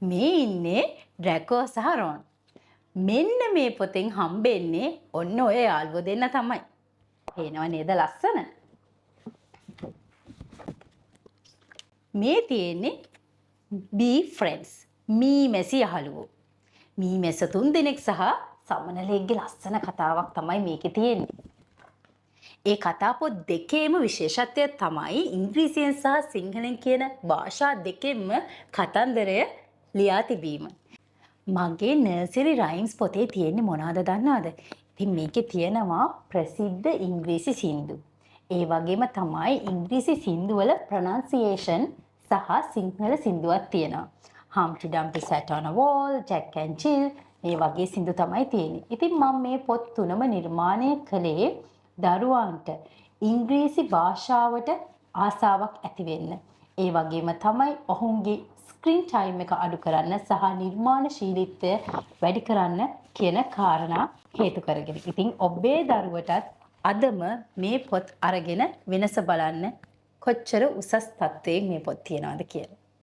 මේ ඉන්නේ ඩ්‍රැකෝ සහ රොන්. මෙන්න මේ පොතෙන් හම්බෙන්නේ ඔන්න ඔය යාළුවෝ දෙන්න තමයි. පේනව නේද ලස්සන? මේ තියෙන්නේ be friends. මී මැසි යහළුවෝ. මී මැස 3 දෙනෙක් සහ සමනලෙක්ගේ ලස්සන කතාවක් තමයි මේකේ තියෙන්නේ. ඒ කතා පොත් දෙකේම විශේෂත්වය තමයි ඉංග්‍රීසියෙන් සහ සිංහලෙන් කියන භාෂා දෙකෙන්ම කතන්දරය ලියා තිබීම. මගේ නර්සරි රයිම්ස් පොතේ තියෙන්නේ මොනවද දන්නවද? ඉතින් මේකේ තියෙනවා ප්‍රසිද්ධ ඉංග්‍රීසි සින්දු. ඒ වගේම තමයි ඉංග්‍රීසි සින්දු වල ප්‍රොනන්සියේෂන් සහ සිංහල සින්දුවක් තියෙනවා. Humpty Dumpty sat on a wall, Jack and Jill මේ වගේ සින්දු තමයි තියෙන්නේ. ඉතින් මම මේ පොත් තුනම නිර්මාණය කළේ දරුවන්ට ඉංග්‍රීසි භාෂාවට ආසාවක් ඇති වෙන්න. ඒ වගේම තමයි ඔවුන්ගේ ස්ක්‍රීන් ටයිම් එක අඩු කරන්න සහ නිර්මාණශීලීත්වය වැඩි කරන්න කියන කාරණා හේතු කරගෙන. ඉතින් ඔබේ දරුවටත් අදම මේ පොත් අරගෙන වෙනස බලන්න කොච්චර උසස් තත්ත්වයෙන් මේ පොත් තියනවද කියලා.